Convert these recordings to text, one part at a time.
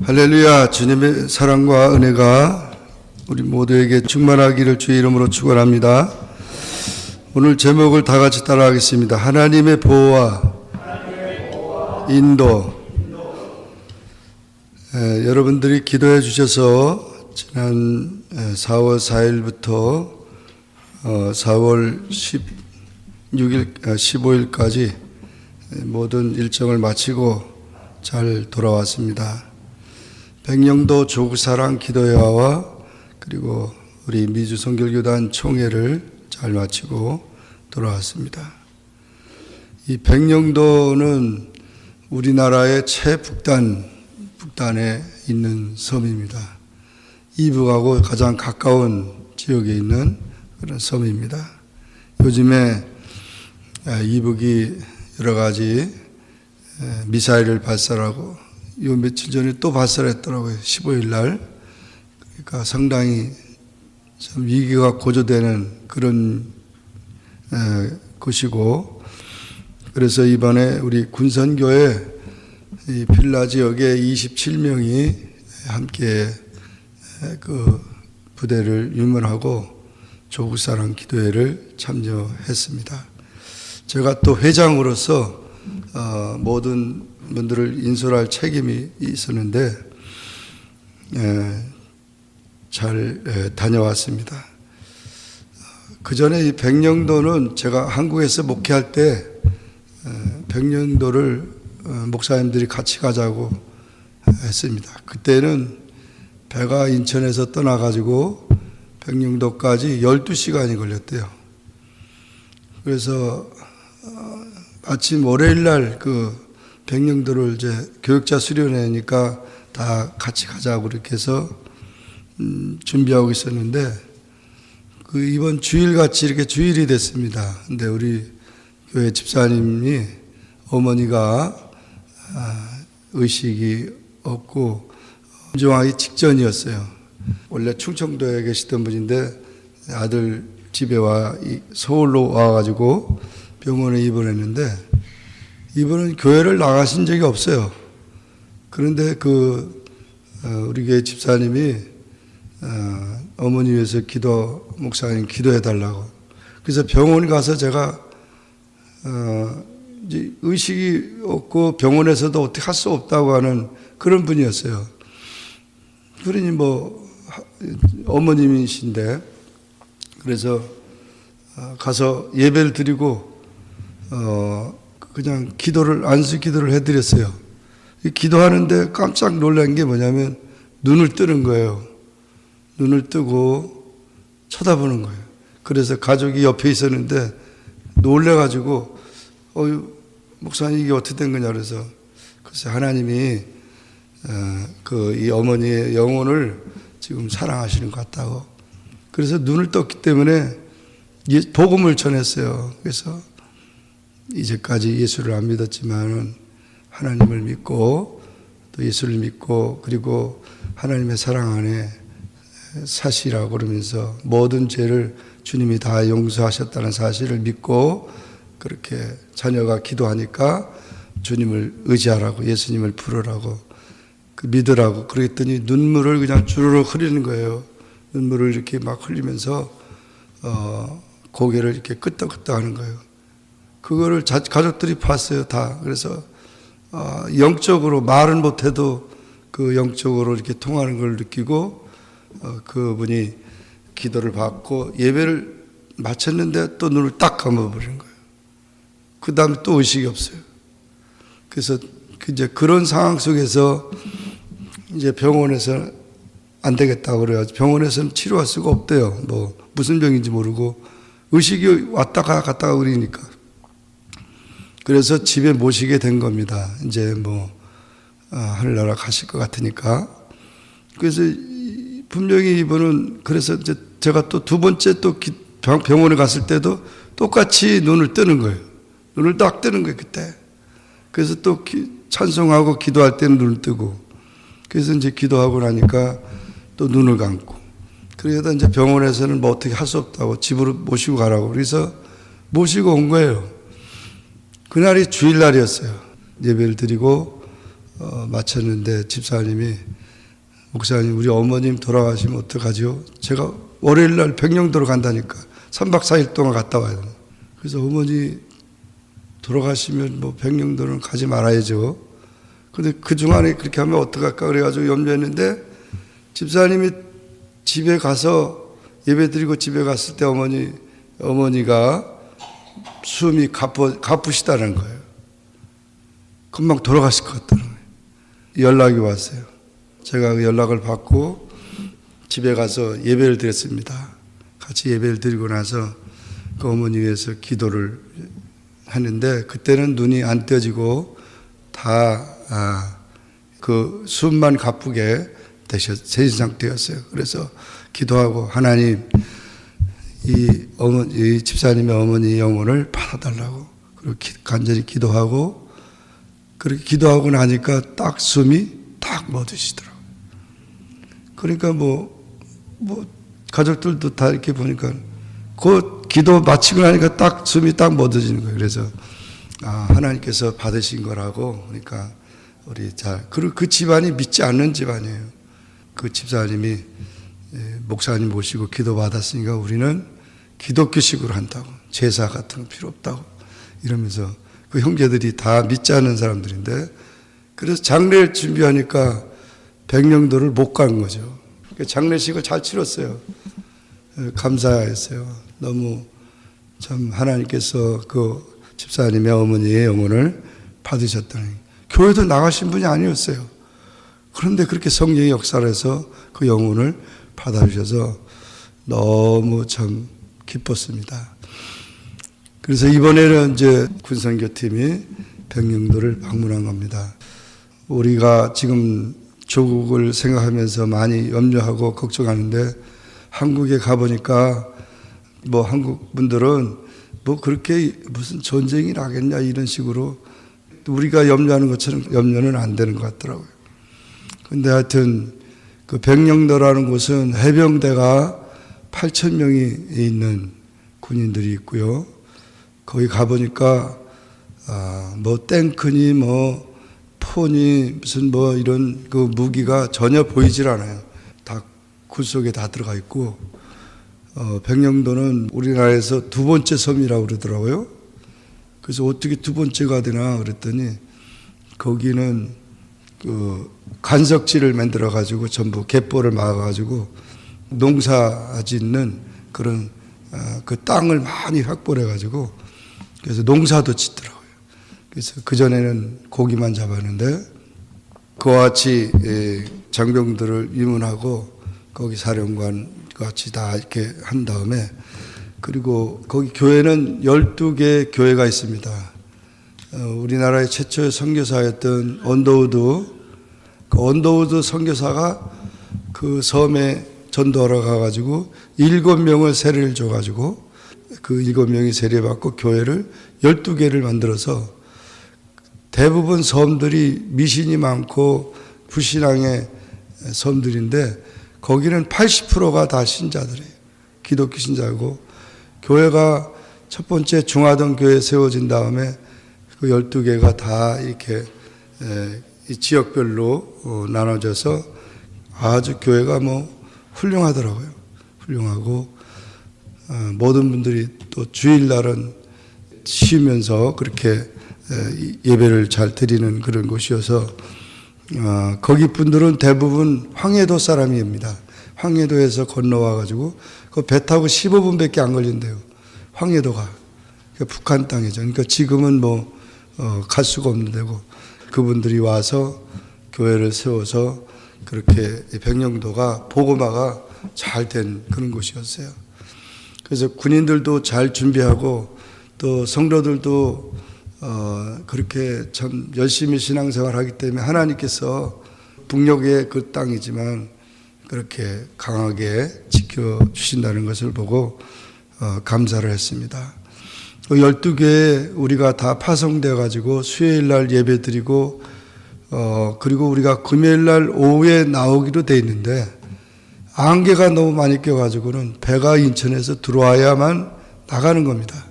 할렐루야. 주님의 사랑과 은혜가 우리 모두에게 충만하기를 주의 이름으로 축원합니다. 오늘 제목을 다 같이 따라하겠습니다. 하나님의 보호와 인도. 여러분들이 기도해 주셔서 지난 4월 4일부터 4월 15일까지 모든 일정을 마치고 잘 돌아왔습니다. 백령도 조국사랑 기도회와 그리고 우리 미주 선결교단 총회를 잘 마치고 돌아왔습니다. 이 백령도는 우리나라의 최북단에 있는 섬입니다. 이북하고 가장 가까운 지역에 있는 그런 섬입니다. 요즘에 이북이 여러 가지 미사일을 발사하고 요 며칠 전에 또 발사했더라고요. 15일 날. 그러니까 상당히 참 위기가 고조되는 그런 곳이고, 그래서 이번에 우리 군선교회 이 빌라 지역에 27명이 함께 그 부대를 유문하고 조국사랑 기도회를 참여했습니다. 제가 또 회장으로서 모든 분들을 인솔할 책임이 있었는데 잘 다녀왔습니다. 그 전에 이 백령도는 제가 한국에서 목회할 때 백령도를 목사님들이 같이 가자고 했습니다. 그때는 배가 인천에서 떠나가지고 백령도까지 12시간이 걸렸대요. 그래서 아침 월요일 날 그 백령도를 이제 교육자 수련회니까 다 같이 가자고 그렇게 해서 준비하고 있었는데 그 이번 주일 같이 이렇게 주일이 됐습니다. 근데 우리 교회 집사님이 어머니가 의식이 없고 임종하기 직전이었어요. 원래 충청도에 계시던 분인데 아들 집에 서울로 와가지고 병원에 입원했는데 이분은 교회를 나가신 적이 없어요. 그런데 우리 교회 집사님이 어머니 위해서 목사님 기도해 달라고. 그래서 병원 가서 제가 이제 의식이 없고 병원에서도 어떻게 할 수 없다고 하는 그런 분이었어요. 그러니 어머님이신데 그래서 가서 예배를 드리고 그냥 안수 기도를 해드렸어요. 기도하는데 깜짝 놀란 게 뭐냐면 눈을 뜨는 거예요. 눈을 뜨고 쳐다보는 거예요. 그래서 가족이 옆에 있었는데 놀래가지고 목사님 이게 어떻게 된 거냐 그래서 글쎄 하나님이 이 어머니의 영혼을 지금 사랑하시는 것 같다고. 그래서 눈을 떴기 때문에 복음을 전했어요. 그래서 이제까지 예수를 안 믿었지만은 하나님을 믿고 또 예수를 믿고 그리고 하나님의 사랑 안에 사시라고 그러면서 모든 죄를 주님이 다 용서하셨다는 사실을 믿고 그렇게 자녀가 기도하니까 주님을 의지하라고 예수님을 부르라고 믿으라고 그랬더니 눈물을 그냥 주르륵 흘리는 거예요. 눈물을 이렇게 막 흘리면서 고개를 이렇게 끄덕끄덕 하는 거예요. 그거를 가족들이 봤어요, 다. 그래서 영적으로 말은 못해도 그 영적으로 이렇게 통하는 걸 느끼고 그분이 기도를 받고 예배를 마쳤는데 또 눈을 딱 감아버린 거예요. 그 다음에 또 의식이 없어요. 그래서 이제 그런 상황 속에서 이제 병원에서 안 되겠다고 그래요. 병원에서는 치료할 수가 없대요. 무슨 병인지 모르고 의식이 왔다가 갔다가 그러니까. 그래서 집에 모시게 된 겁니다. 이제 하늘나라 가실 것 같으니까. 그래서 분명히 이분은 그래서 이제 제가 또 두 번째 또 병원에 갔을 때도 똑같이 눈을 뜨는 거예요. 눈을 딱 뜨는 거예요, 그때. 그래서 또 찬송하고 기도할 때는 눈을 뜨고. 그래서 이제 기도하고 나니까 또 눈을 감고. 그러다 이제 병원에서는 어떻게 할 수 없다고 집으로 모시고 가라고. 그래서 모시고 온 거예요. 그날이 주일날이었어요. 예배를 드리고 마쳤는데 집사님이 목사님 우리 어머님 돌아가시면 어떡하죠? 제가 월요일 날 백령도로 간다니까 3박 4일 동안 갔다 와야 돼요. 그래서 어머니 돌아가시면 뭐 백령도는 가지 말아야죠. 근데 그 중간에 그렇게 하면 어떡할까 그래가지고 염려했는데 집사님이 집에 가서 예배 드리고 집에 갔을 때 어머니가 숨이 가쁘시다는 거예요. 금방 돌아가실 것 같다는 거예요. 연락이 왔어요. 제가 그 연락을 받고 집에 가서 예배를 드렸습니다. 같이 예배를 드리고 나서 그 어머니 위해서 기도를 하는데 그때는 눈이 안 떠지고 다 그 숨만 가쁘게 되신 상태였어요. 그래서 기도하고 하나님 이 집사님의 어머니 영혼을 받아달라고 그리고 간절히 기도하고 그렇게 기도하고 나니까 딱 숨이 딱 멎으시더라고요. 그러니까 뭐 가족들도 다 이렇게 보니까 그 기도 마치고 나니까 딱 숨이 딱 멎어지는 거예요. 그래서 하나님께서 받으신 거라고. 그러니까 우리 그리고 그 집안이 믿지 않는 집안이에요. 그 집사님이 목사님 모시고 기도 받았으니까 우리는 기독교식으로 한다고, 제사 같은 거 필요 없다고 이러면서 그 형제들이 다 믿지 않는 사람들인데 그래서 장례를 준비하니까 백령도를 못 간 거죠. 장례식을 잘 치렀어요. 감사했어요. 너무 참 하나님께서 그 집사님의 어머니의 영혼을 받으셨다니. 교회도 나가신 분이 아니었어요. 그런데 그렇게 성령의 역사를 해서 그 영혼을 받아주셔서 너무 참 기뻤습니다. 그래서 이번에는 이제 군선교팀이 백령도를 방문한 겁니다. 우리가 지금 조국을 생각하면서 많이 염려하고 걱정하는데 한국에 가보니까 뭐 한국 분들은 뭐 그렇게 무슨 전쟁이 나겠냐 이런 식으로 우리가 염려하는 것처럼 염려는 안 되는 것 같더라고요. 근데 하여튼 그 백령도라는 곳은 해병대가 8,000명이 있는 군인들이 있고요. 거기 가보니까 뭐 탱크니 뭐 폰이 무슨 뭐 이런 그 무기가 전혀 보이질 않아요. 다 굴 속에 다 들어가 있고 백령도는 우리나라에서 두 번째 섬이라고 그러더라고요. 그래서 어떻게 두 번째가 되나 그랬더니 거기는 그 간석지를 만들어 가지고 전부 갯벌을 막아 가지고 농사 짓는 그런 그 땅을 많이 확보해 가지고 그래서 농사도 짓더라고요. 그래서 그전에는 고기만 잡았는데 그와 같이 장병들을 위문하고 거기 사령관 같이 다 이렇게 한 다음에 그리고 거기 교회는 12개 교회가 있습니다. 우리나라의 최초의 선교사였던 언더우드, 그 언더우드 선교사가 그 섬에 전도하러 가가지고 7명을 세례를 줘가지고 그 7명이 세례받고 교회를 12개를 만들어서 대부분 섬들이 미신이 많고 불신앙의 섬들인데 거기는 80%가 다 신자들이에요. 기독교 신자고 교회가 첫 번째 중화동 교회에 세워진 다음에 그 12개가 다 이렇게 이 지역별로 나눠져서 아주 교회가 뭐 훌륭하더라고요. 훌륭하고 모든 분들이 또 주일날은 쉬면서 그렇게 예배를 잘 드리는 그런 곳이어서 거기 분들은 대부분 황해도 사람입니다. 황해도에서 건너와 가지고 그 배 타고 15분밖에 안 걸린대요. 황해도가 북한 땅이죠. 그러니까 지금은 뭐 갈 수가 없는 데고 그분들이 와서 교회를 세워서 그렇게 백령도가 복음화가 잘 된 그런 곳이었어요. 그래서 군인들도 잘 준비하고 또 성도들도 그렇게 참 열심히 신앙생활하기 때문에 하나님께서 북녘의 그 땅이지만 그렇게 강하게 지켜주신다는 것을 보고 감사를 했습니다. 12개에 우리가 다 파송되어 가지고 수요일 날 예배 드리고 그리고 우리가 금요일 날 오후에 나오기로 돼 있는데 안개가 너무 많이 껴가지고는 배가 인천에서 들어와야만 나가는 겁니다.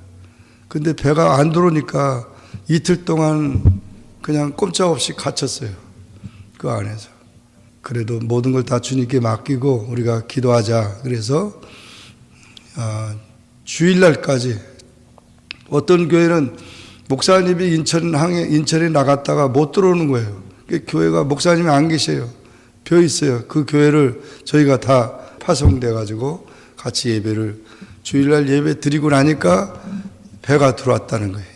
근데 배가 안 들어오니까 이틀 동안 그냥 꼼짝없이 갇혔어요. 그 안에서. 그래도 모든 걸 다 주님께 맡기고 우리가 기도하자. 그래서 주일날까지 어떤 교회는 목사님이 인천에 나갔다가 못 들어오는 거예요. 교회가 목사님이 안 계셔요. 벼 있어요. 그 교회를 저희가 다 파송돼 가지고 같이 예배를 주일날 예배 드리고 나니까 배가 들어왔다는 거예요.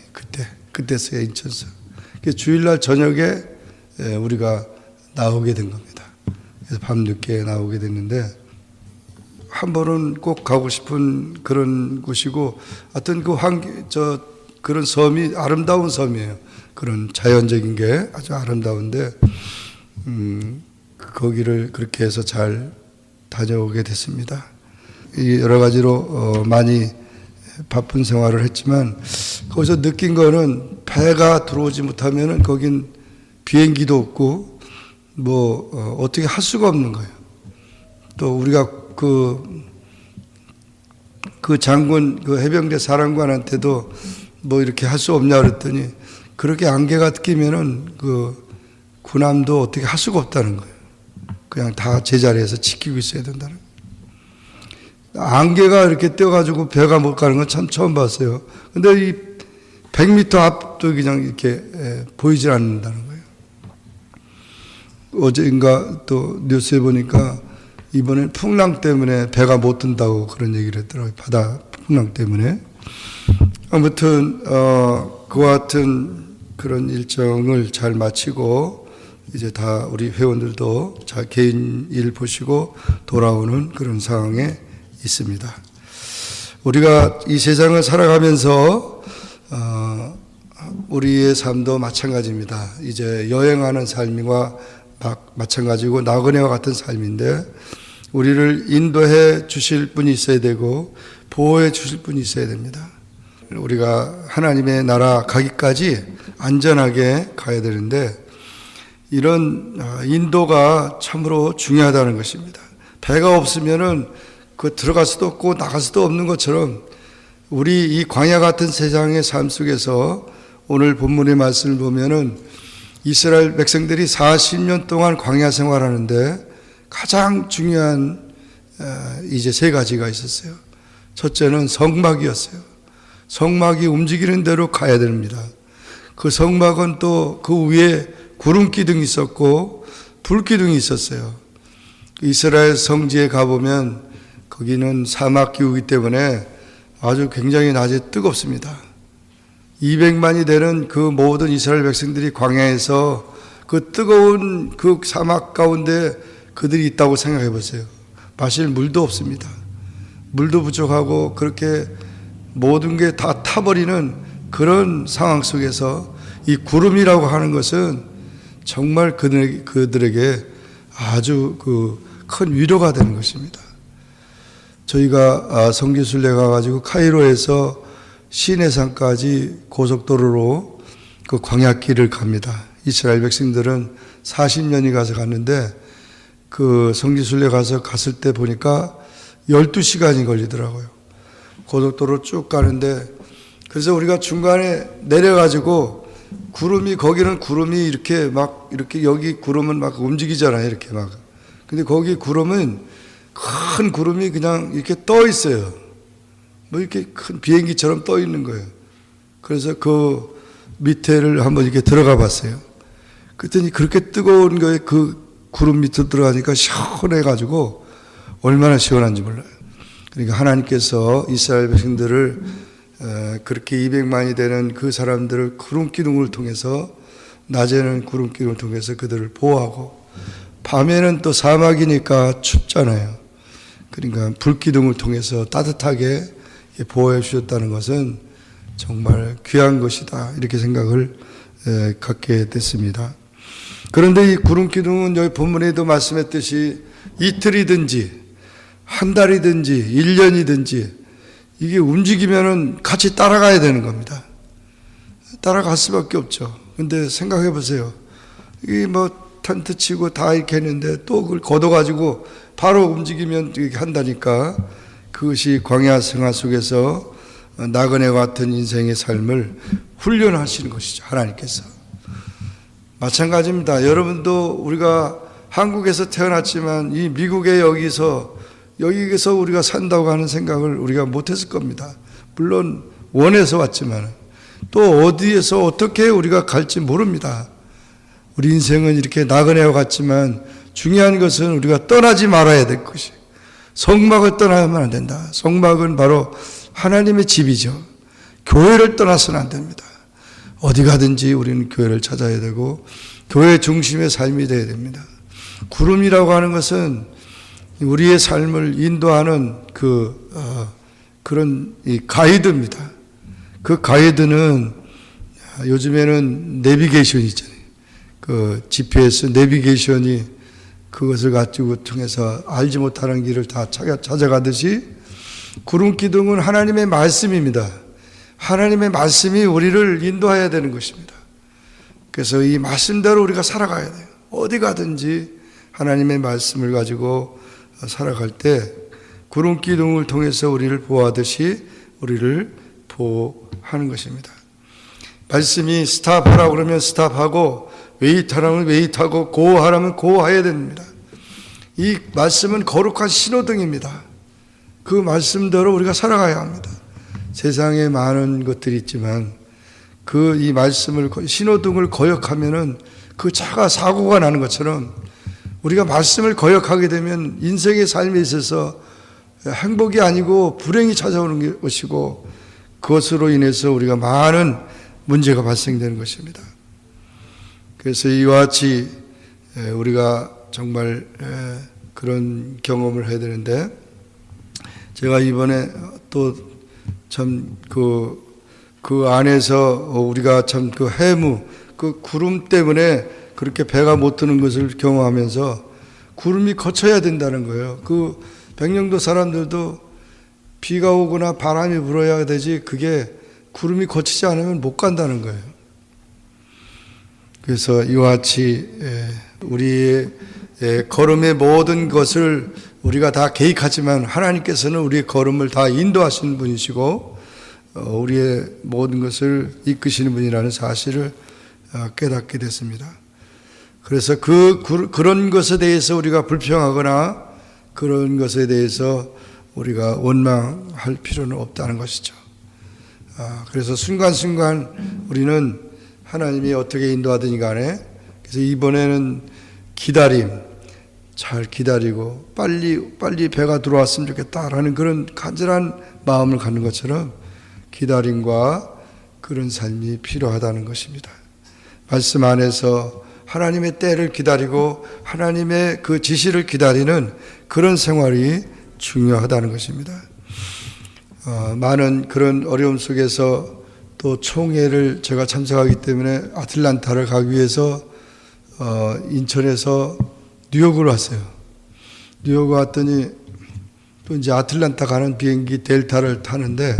그때서야 인천서. 주일날 저녁에 우리가 나오게 된 겁니다. 그래서 밤늦게 나오게 됐는데 한 번은 꼭 가고 싶은 그런 곳이고 하여튼 그런 섬이 아름다운 섬이에요. 그런 자연적인 게 아주 아름다운데 거기를 그렇게 해서 잘 다녀오게 됐습니다. 여러 가지로 많이 바쁜 생활을 했지만 거기서 느낀 거는 배가 들어오지 못하면은 거긴 비행기도 없고 어떻게 할 수가 없는 거예요. 또 우리가 그 장군, 그 해병대 사령관한테도 이렇게 할 수 없냐 그랬더니 그렇게 안개가 끼면은 그 군함도 어떻게 할 수가 없다는 거예요. 그냥 다 제자리에서 지키고 있어야 된다는 거예요. 안개가 이렇게 떼어가지고 배가 못 가는 건 참 처음 봤어요. 근데 이 100m 앞도 그냥 이렇게 보이질 않는다는 거예요. 어제인가 또 뉴스에 보니까 이번엔 풍랑 때문에 배가 못 든다고 그런 얘기를 했더라고요. 바다 풍랑 때문에. 아무튼 그와 같은 그런 일정을 잘 마치고 이제 다 우리 회원들도 자 개인 일 보시고 돌아오는 그런 상황에 있습니다. 우리가 이 세상을 살아가면서 우리의 삶도 마찬가지입니다. 이제 여행하는 삶과 마찬가지고 나그네와 같은 삶인데 우리를 인도해 주실 분이 있어야 되고 보호해 주실 분이 있어야 됩니다. 우리가 하나님의 나라 가기까지 안전하게 가야 되는데 이런 인도가 참으로 중요하다는 것입니다. 배가 없으면은 들어갈 수도 없고 나갈 수도 없는 것처럼 우리 이 광야 같은 세상의 삶 속에서 오늘 본문의 말씀을 보면은 이스라엘 백성들이 40년 동안 광야 생활하는데 가장 중요한 이제 세 가지가 있었어요. 첫째는 성막이었어요. 성막이 움직이는 대로 가야 됩니다. 그 성막은 또 그 위에 구름 기둥이 있었고 불 기둥이 있었어요. 이스라엘 성지에 가보면 거기는 사막 기후이기 때문에 아주 굉장히 낮에 뜨겁습니다. 200만이 되는 그 모든 이스라엘 백성들이 광야에서 그 뜨거운 그 사막 가운데 그들이 있다고 생각해 보세요. 마실 물도 없습니다. 물도 부족하고 그렇게 모든 게 다 타버리는 그런 상황 속에서 이 구름이라고 하는 것은 정말 그들에게 아주 큰 위로가 되는 것입니다. 저희가 선교순례 가가지고 카이로에서 시내산까지 고속도로로 그 광야길을 갑니다. 이스라엘 백성들은 40년이 가서 갔는데 그 선교순례 갔을 때 보니까 12시간이 걸리더라고요. 고속도로 쭉 가는데 그래서 우리가 중간에 내려가지고 거기는 구름이 이렇게 여기 구름은 막 움직이잖아요. 이렇게 막. 근데 거기 구름은 큰 구름이 그냥 이렇게 떠 있어요. 이렇게 큰 비행기처럼 떠 있는 거예요. 그래서 그 밑에를 한번 이렇게 들어가 봤어요. 그랬더니 그렇게 뜨거운 거에 그 구름 밑으로 들어가니까 시원해가지고 얼마나 시원한지 몰라요. 그러니까 하나님께서 이스라엘 백성들을 그렇게 200만이 되는 그 사람들을 구름 기둥을 통해서 낮에는 구름 기둥을 통해서 그들을 보호하고 밤에는 또 사막이니까 춥잖아요. 그러니까 불 기둥을 통해서 따뜻하게 보호해 주셨다는 것은 정말 귀한 것이다 이렇게 생각을 갖게 됐습니다. 그런데 이 구름 기둥은 여기 본문에도 말씀했듯이 이틀이든지 한 달이든지 1년이든지 이게 움직이면은 같이 따라가야 되는 겁니다. 따라갈 수밖에 없죠. 근데 생각해 보세요. 이 텐트 치고 다 이렇게 했는데 또 그걸 걷어가지고 바로 움직이면 이렇게 한다니까 그것이 광야 생활 속에서 나그네 같은 인생의 삶을 훈련하시는 것이죠. 하나님께서. 마찬가지입니다. 여러분도 우리가 한국에서 태어났지만 이 미국에 여기서 우리가 산다고 하는 생각을 우리가 못했을 겁니다. 물론 원해서 왔지만 또 어디에서 어떻게 우리가 갈지 모릅니다. 우리 인생은 이렇게 나그네와 같지만 중요한 것은 우리가 떠나지 말아야 될 것이, 성막을 떠나면 안 된다. 성막은 바로 하나님의 집이죠. 교회를 떠나서는 안 됩니다. 어디 가든지 우리는 교회를 찾아야 되고 교회 중심의 삶이 되어야 됩니다. 구름이라고 하는 것은 우리의 삶을 인도하는 그런 가이드입니다. 그 가이드는 요즘에는 내비게이션이 있잖아요. 그 GPS 내비게이션이 그것을 가지고 통해서 알지 못하는 길을 다 찾아가듯이 구름 기둥은 하나님의 말씀입니다. 하나님의 말씀이 우리를 인도해야 되는 것입니다. 그래서 이 말씀대로 우리가 살아가야 돼요. 어디 가든지 하나님의 말씀을 가지고 살아갈 때 구름 기둥을 통해서 우리를 보호하듯이 우리를 보호하는 것입니다. 말씀이 스탑하라고 그러면 스탑하고 웨이트하라면 웨이트하고 고하라면 고해야 됩니다. 이 말씀은 거룩한 신호등입니다. 그 말씀대로 우리가 살아가야 합니다. 세상에 많은 것들이 있지만 이 말씀을 신호등을 거역하면은 그 차가 사고가 나는 것처럼 우리가 말씀을 거역하게 되면 인생의 삶에 있어서 행복이 아니고 불행이 찾아오는 것이고 그것으로 인해서 우리가 많은 문제가 발생되는 것입니다. 그래서 이와 같이 우리가 정말 그런 경험을 해야 되는데, 제가 이번에 또 참 그 안에서 우리가 참 그 해무, 그 구름 때문에 그렇게 배가 못 드는 것을 경험하면서 구름이 거쳐야 된다는 거예요. 그 백령도 사람들도 비가 오거나 바람이 불어야 되지 그게 구름이 거치지 않으면 못 간다는 거예요. 그래서 이와 같이 우리의 걸음의 모든 것을 우리가 다 계획하지만 하나님께서는 우리의 걸음을 다 인도하시는 분이시고 우리의 모든 것을 이끄시는 분이라는 사실을 깨닫게 됐습니다. 그래서 그런 것에 대해서 우리가 불평하거나 그런 것에 대해서 우리가 원망할 필요는 없다는 것이죠. 그래서 순간순간 우리는 하나님이 어떻게 인도하든지 간에, 그래서 이번에는 기다림, 잘 기다리고 빨리 배가 들어왔으면 좋겠다라는 그런 간절한 마음을 갖는 것처럼 기다림과 그런 삶이 필요하다는 것입니다. 말씀 안에서 하나님의 때를 기다리고 하나님의 그 지시를 기다리는 그런 생활이 중요하다는 것입니다. 많은 그런 어려움 속에서 또 총회를 제가 참석하기 때문에 아틀란타를 가기 위해서 인천에서 뉴욕으로 왔어요. 뉴욕 왔더니 또 이제 아틀란타 가는 비행기 델타를 타는데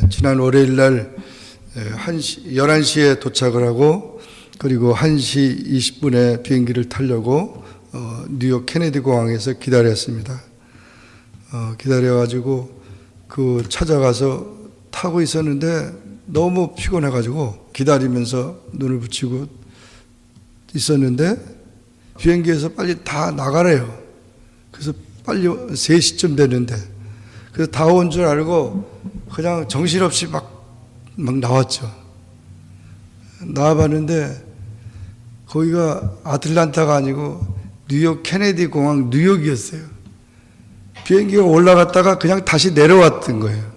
지난 월요일날 11시에 도착을 하고 그리고 1시 20분에 비행기를 타려고 뉴욕 케네디 공항에서 기다렸습니다. 기다려가지고 찾아가서 타고 있었는데 너무 피곤해가지고 기다리면서 눈을 붙이고 있었는데 비행기에서 빨리 다 나가래요. 그래서 빨리 3시쯤 됐는데 그래서 다 온 줄 알고 그냥 정신없이 막 나왔죠. 나와봤는데 거기가 아틀란타가 아니고 뉴욕 케네디 공항 뉴욕이었어요. 비행기가 올라갔다가 그냥 다시 내려왔던 거예요.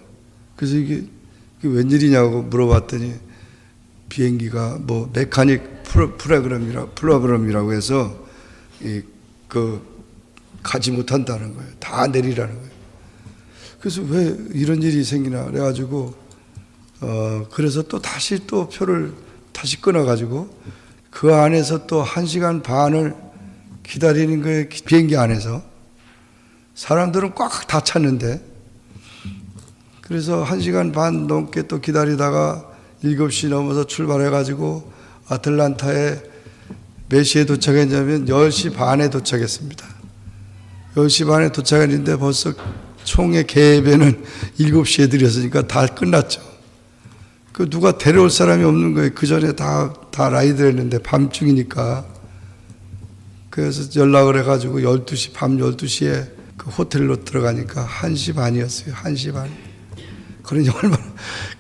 그래서 이게 웬일이냐고 물어봤더니 비행기가 뭐 메카닉 프로그램이라고 해서 가지 못한다는 거예요. 다 내리라는 거예요. 그래서 왜 이런 일이 생기나 그래가지고 그래서 또 다시 표를 다시 끊어가지고 그 안에서 또 1시간 반을 기다리는 거예요. 비행기 안에서. 사람들은 꽉 다 찼는데 그래서 1시간 반 넘게 또 기다리다가 7시 넘어서 출발해가지고 아틀란타에 몇 시에 도착했냐면 10시 반에 도착했습니다. 10시 반에 도착했는데 벌써 총회 개회는 7시에 드렸으니까 다 끝났죠. 그 누가 데려올 사람이 없는 거예요. 그 전에 다 라이드를 했는데 밤중이니까. 그래서 연락을 해가지고 12시, 밤 12시에 그 호텔로 들어가니까 1시 반이었어요. 1시 반. 그러니 얼마나.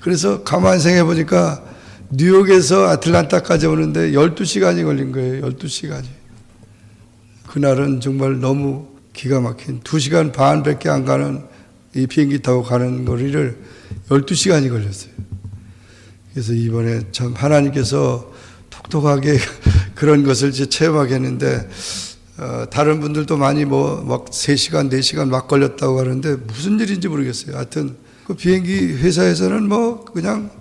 그래서 가만히 생각해 보니까 뉴욕에서 아틀란타까지 오는데 12시간이 걸린 거예요. 12시간이. 그날은 정말 너무 기가 막힌 2시간 반밖에 안 가는 이 비행기 타고 가는 거리를 12시간이 걸렸어요. 그래서 이번에 참 하나님께서 톡톡하게 그런 것을 이제 체험하게 했는데, 다른 분들도 많이 막 3시간, 4시간 막 걸렸다고 하는데 무슨 일인지 모르겠어요. 하여튼 그 비행기 회사에서는 그냥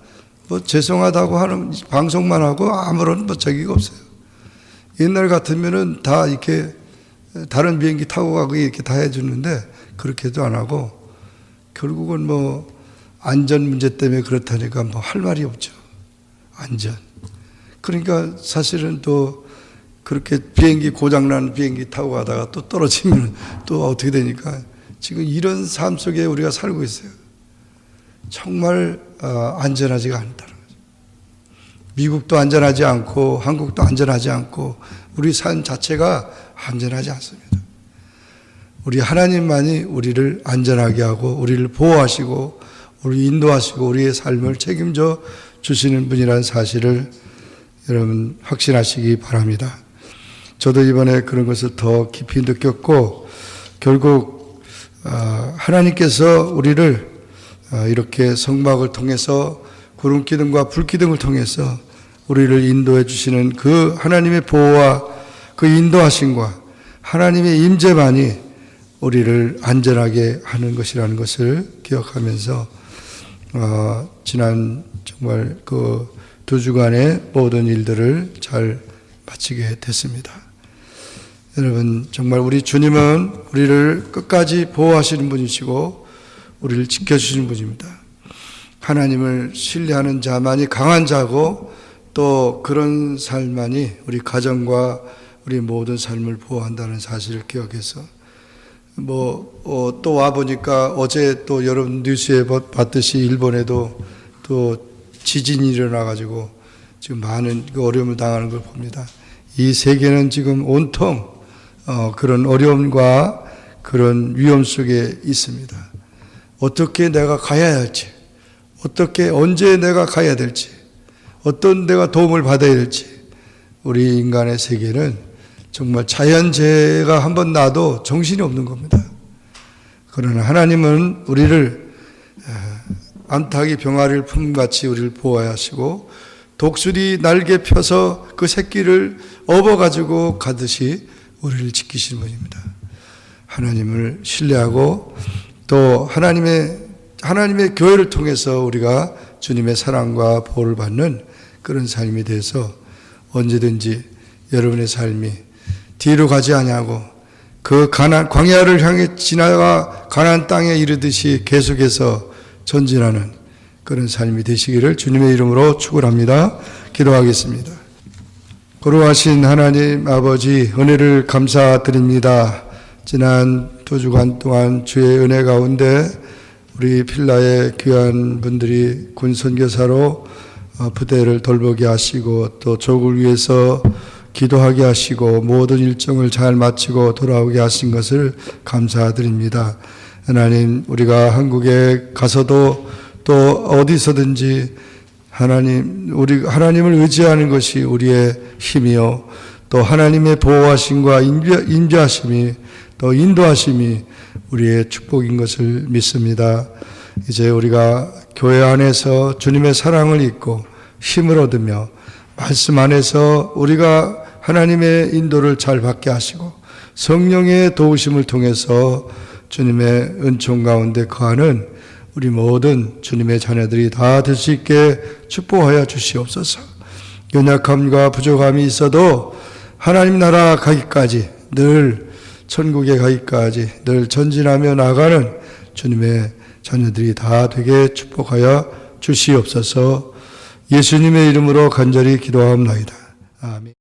죄송하다고 하는 방송만 하고 아무런 저기가 없어요. 옛날 같으면은 다 이렇게 다른 비행기 타고 가고 이렇게 다 해주는데 그렇게도 안 하고 결국은 안전 문제 때문에 그렇다니까 할 말이 없죠. 안전. 그러니까 사실은 또 그렇게 비행기 고장난 비행기 타고 가다가 또 떨어지면 또 어떻게 되니까 지금 이런 삶 속에 우리가 살고 있어요. 정말 안전하지가 않다는 거죠. 미국도 안전하지 않고 한국도 안전하지 않고 우리 삶 자체가 안전하지 않습니다. 우리 하나님만이 우리를 안전하게 하고 우리를 보호하시고 우리 인도하시고 우리의 삶을 책임져 주시는 분이라는 사실을 여러분 확신하시기 바랍니다. 저도 이번에 그런 것을 더 깊이 느꼈고 결국 하나님께서 우리를 이렇게 성막을 통해서 구름 기둥과 불 기둥을 통해서 우리를 인도해 주시는 그 하나님의 보호와 그 인도하심과 하나님의 임재만이 우리를 안전하게 하는 것이라는 것을 기억하면서 지난 정말 그 2주간의 모든 일들을 잘 마치게 됐습니다. 여러분 정말 우리 주님은 우리를 끝까지 보호하시는 분이시고 우리를 지켜주시는 분입니다. 하나님을 신뢰하는 자만이 강한 자고 또 그런 삶만이 우리 가정과 우리 모든 삶을 보호한다는 사실을 기억해서 또 와보니까 어제 또 여러분 뉴스에 봤듯이 일본에도 또 지진이 일어나가지고 지금 많은 어려움을 당하는 걸 봅니다. 이 세계는 지금 온통 그런 어려움과 그런 위험 속에 있습니다. 어떻게 내가 가야 할지, 어떻게 언제 내가 가야 될지, 어떤 내가 도움을 받아야 될지 우리 인간의 세계는 정말 자연재해가 한번 나도 정신이 없는 겁니다. 그러나 하나님은 우리를 암탉이 병아리를 품같이 우리를 보호하시고 독수리 날개 펴서 그 새끼를 업어가지고 가듯이 우리를 지키시는 분입니다. 하나님을 신뢰하고 또 하나님의 교회를 통해서 우리가 주님의 사랑과 보호를 받는 그런 삶이 돼서 언제든지 여러분의 삶이 뒤로 가지 아니하고 그 광야를 향해 지나가 가나안 땅에 이르듯이 계속해서 전진하는 그런 삶이 되시기를 주님의 이름으로 축원합니다. 기도하겠습니다. 거룩하신 하나님 아버지 은혜를 감사드립니다. 지난 2주간 동안 주의 은혜 가운데 우리 필라의 귀한 분들이 군 선교사로 부대를 돌보게 하시고 또 조국을 위해서 기도하게 하시고 모든 일정을 잘 마치고 돌아오게 하신 것을 감사드립니다. 하나님 우리가 한국에 가서도 또 어디서든지 우리 하나님을 의지하는 것이 우리의 힘이요 또 하나님의 보호하심과 인도하심이 또 인도하심이 우리의 축복인 것을 믿습니다. 이제 우리가 교회 안에서 주님의 사랑을 잊고 힘을 얻으며 말씀 안에서 우리가 하나님의 인도를 잘 받게 하시고 성령의 도우심을 통해서 주님의 은총 가운데 거하는 우리 모든 주님의 자녀들이 다 될 수 있게 축복하여 주시옵소서. 연약함과 부족함이 있어도 하나님 나라 가기까지 늘 천국에 가기까지 늘 전진하며 나가는 주님의 자녀들이 다 되게 축복하여 주시옵소서. 예수님의 이름으로 간절히 기도하옵나이다. 아멘.